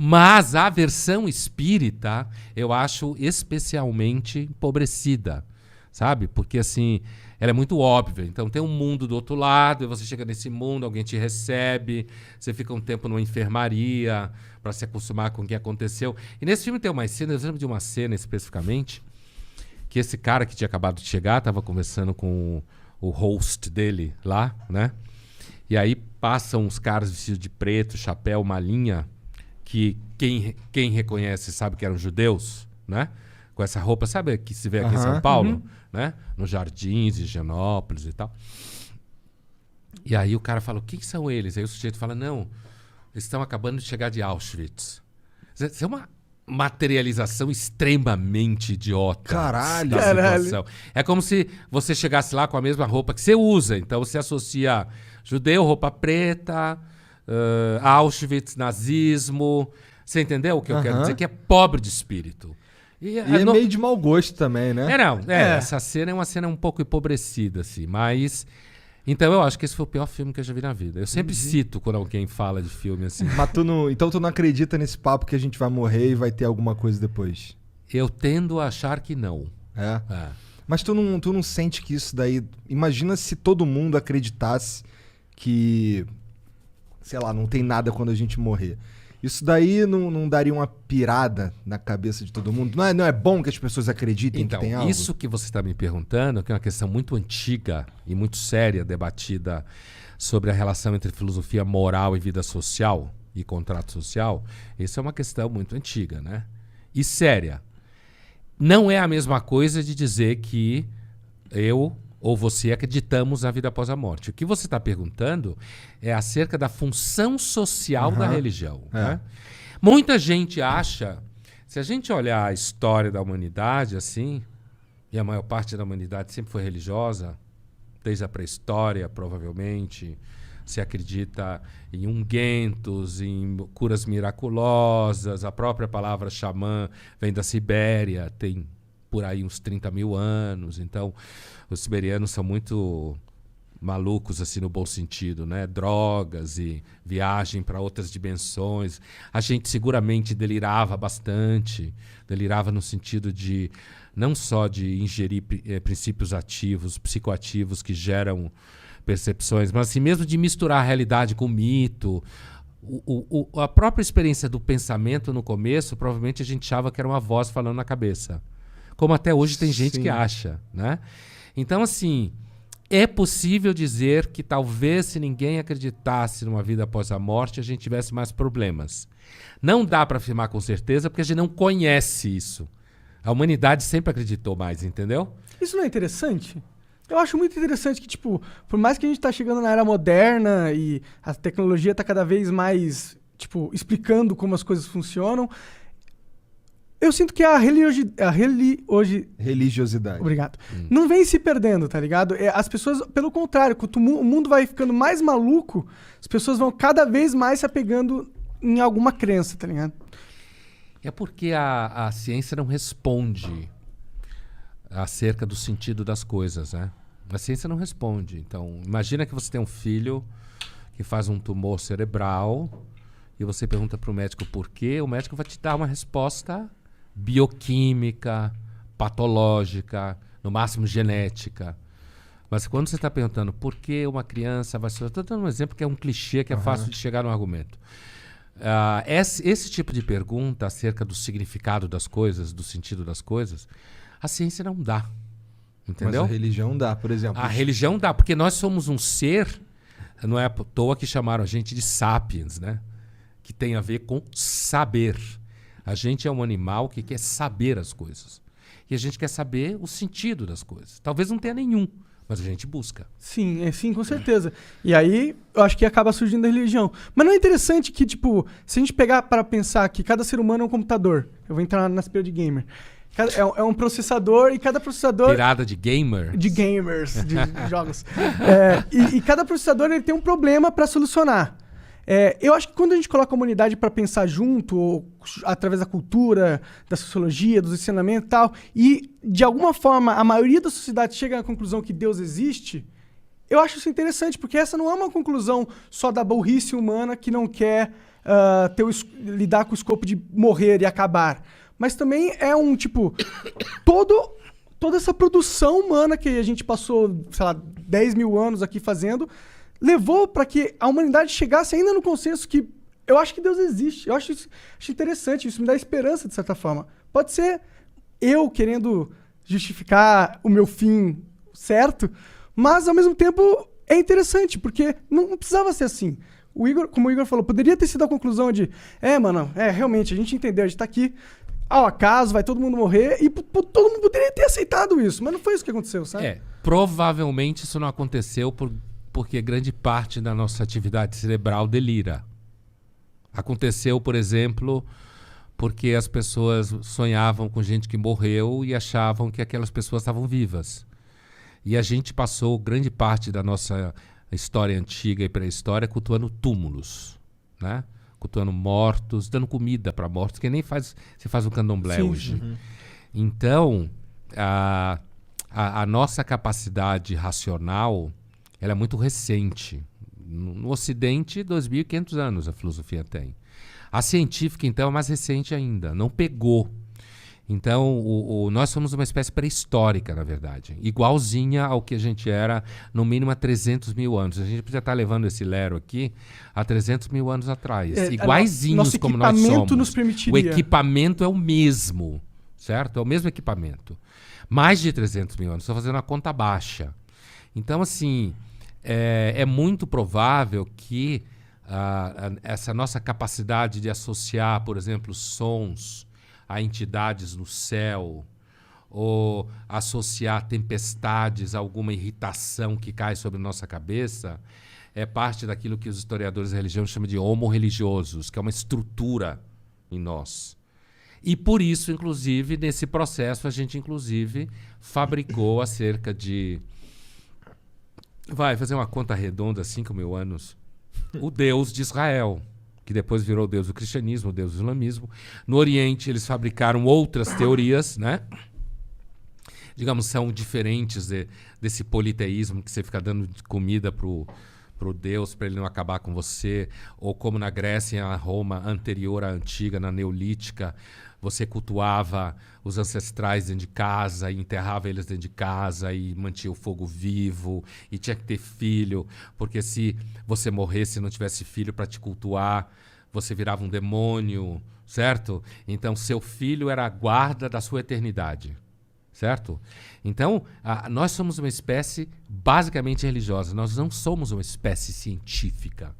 Mas a versão espírita eu acho especialmente empobrecida, sabe? Porque assim, ela é muito óbvia. Então tem um mundo do outro lado, e você chega nesse mundo, alguém te recebe, você fica um tempo numa enfermaria para se acostumar com o que aconteceu. E nesse filme tem uma cena, eu lembro de uma cena especificamente, que esse cara que tinha acabado de chegar estava conversando com o host dele lá, né? E aí passam uns caras vestidos de preto, chapéu, malinha, que quem reconhece sabe que eram judeus, né? Com essa roupa, sabe que se vê aqui em São Paulo, né? Nos Jardins, Higienópolis e tal. E aí o cara fala, quem são eles? Aí o sujeito fala, não, eles estão acabando de chegar de Auschwitz. Isso é uma materialização extremamente idiota. Caralho. Da situação. É como se você chegasse lá com a mesma roupa que você usa. Então você associa judeu, roupa preta, Auschwitz, nazismo. Você entendeu o que eu quero dizer? Que é pobre de espírito. E é meio de mau gosto também, né? Essa cena é uma cena um pouco empobrecida, assim, mas... Então eu acho que esse foi o pior filme que eu já vi na vida. Eu sempre cito quando alguém fala de filme assim. Mas então tu não acredita nesse papo que a gente vai morrer e vai ter alguma coisa depois? Eu tendo a achar que não. É? Mas tu não sente que isso daí... Imagina se todo mundo acreditasse que... Sei lá, não tem nada quando a gente morrer. Isso daí não daria uma pirada na cabeça de todo mundo? Não é bom que as pessoas acreditem que tem algo? Isso que você está me perguntando, que é uma questão muito antiga e muito séria, debatida sobre a relação entre filosofia moral e vida social e contrato social, isso é uma questão muito antiga, né? E séria. Não é a mesma coisa de dizer que eu ou você acreditamos na vida após a morte. O que você está perguntando é acerca da função social da religião. Né? Muita gente acha, se a gente olhar a história da humanidade assim, e a maior parte da humanidade sempre foi religiosa, desde a pré-história, provavelmente, se acredita em ungüentos, em curas miraculosas, a própria palavra xamã vem da Sibéria, tem por aí uns 30 mil anos, então os siberianos são muito malucos assim no bom sentido, né? Drogas e viagem para outras dimensões. A gente seguramente delirava bastante, delirava no sentido de não só de ingerir princípios ativos, psicoativos que geram percepções, mas assim mesmo de misturar a realidade com o mito. A própria experiência do pensamento no começo, provavelmente a gente achava que era uma voz falando na cabeça. Como até hoje tem gente que acha, né? Então, assim, é possível dizer que talvez se ninguém acreditasse numa vida após a morte, a gente tivesse mais problemas. Não dá para afirmar com certeza, porque a gente não conhece isso. A humanidade sempre acreditou mais, entendeu? Isso não é interessante? Eu acho muito interessante que, tipo, por mais que a gente tá chegando na era moderna e a tecnologia tá cada vez mais, tipo, explicando como as coisas funcionam, eu sinto que a religiosidade. Obrigado. Não vem se perdendo, tá ligado? As pessoas, pelo contrário, quando o mundo vai ficando mais maluco, as pessoas vão cada vez mais se apegando em alguma crença, tá ligado? É porque a ciência não responde acerca do sentido das coisas, né? A ciência não responde. Então, imagina que você tem um filho que faz um tumor cerebral e você pergunta para o médico por quê, o médico vai te dar uma resposta bioquímica, patológica, no máximo genética. Mas quando você está perguntando por que uma criança vai ser... Estou dando um exemplo que é um clichê, que é fácil de chegar no argumento. Esse tipo de pergunta acerca do significado das coisas, do sentido das coisas, a ciência não dá. Entendeu? Mas a religião dá, por exemplo. A religião dá, porque nós somos um ser, não é à toa que chamaram a gente de sapiens, né? Que tem a ver com saber. A gente é um animal que quer saber as coisas. E a gente quer saber o sentido das coisas. Talvez não tenha nenhum, mas a gente busca. Sim, sim, com certeza. E aí, eu acho que acaba surgindo a religião. Mas não é interessante que, tipo, se a gente pegar para pensar que cada ser humano é um computador, eu vou entrar na spirit de gamer, é um processador e cada processador... Pirada de gamer? De gamers, de jogos. E cada processador ele tem um problema para solucionar. Eu acho que quando a gente coloca a humanidade para pensar junto, ou através da cultura, da sociologia, dos ensinamentos e tal, e de alguma forma a maioria da sociedade chega à conclusão que Deus existe, eu acho isso interessante, porque essa não é uma conclusão só da burrice humana que não quer lidar com o escopo de morrer e acabar. Mas também é um, tipo, toda essa produção humana que a gente passou, sei lá, 10 mil anos aqui fazendo, levou para que a humanidade chegasse ainda no consenso que eu acho que Deus existe. Eu acho interessante, isso me dá esperança, de certa forma. Pode ser eu querendo justificar o meu fim certo, mas, ao mesmo tempo, é interessante, porque não precisava ser assim. O Igor, como o Igor falou, poderia ter sido a conclusão de realmente, a gente entendeu, a gente tá aqui ao acaso, vai todo mundo morrer, e todo mundo poderia ter aceitado isso, mas não foi isso que aconteceu, sabe? Provavelmente isso não aconteceu porque grande parte da nossa atividade cerebral delira. Aconteceu, por exemplo, porque as pessoas sonhavam com gente que morreu e achavam que aquelas pessoas estavam vivas. E a gente passou grande parte da nossa história antiga e pré-história cultuando túmulos, né? Cultuando mortos, dando comida para mortos, que nem se faz o candomblé hoje. Uhum. Então, a nossa capacidade racional ela é muito recente. No Ocidente, 2.500 anos a filosofia tem. A científica, então, é mais recente ainda, não pegou. Então, nós somos uma espécie pré-histórica, na verdade, igualzinha ao que a gente era, no mínimo, há 300 mil anos. A gente podia estar levando esse lero aqui há 300 mil anos atrás, iguaizinhos como nós somos. Equipamento nos permitiria. O equipamento é o mesmo, certo? É o mesmo equipamento. Mais de 300 mil anos, estou fazendo uma conta baixa. Então, assim, é muito provável que essa nossa capacidade de associar, por exemplo, sons a entidades no céu, ou associar tempestades a alguma irritação que cai sobre nossa cabeça, é parte daquilo que os historiadores da religião chamam de homo-religiosos, que é uma estrutura em nós. E por isso, inclusive, nesse processo, a gente, inclusive, fabricou há cerca de... Vai fazer uma conta redonda, 5 mil anos, o Deus de Israel, que depois virou o Deus do cristianismo, o Deus do islamismo. No Oriente, eles fabricaram outras teorias, né? Digamos, são diferentes desse politeísmo que você fica dando comida pro Deus para ele não acabar com você, ou como na Grécia e na Roma anterior à antiga, na neolítica, você cultuava os ancestrais dentro de casa e enterrava eles dentro de casa e mantinha o fogo vivo e tinha que ter filho, porque se você morresse e não tivesse filho para te cultuar, você virava um demônio, certo? Então, seu filho era a guarda da sua eternidade, certo? Então, nós somos uma espécie basicamente religiosa, nós não somos uma espécie científica.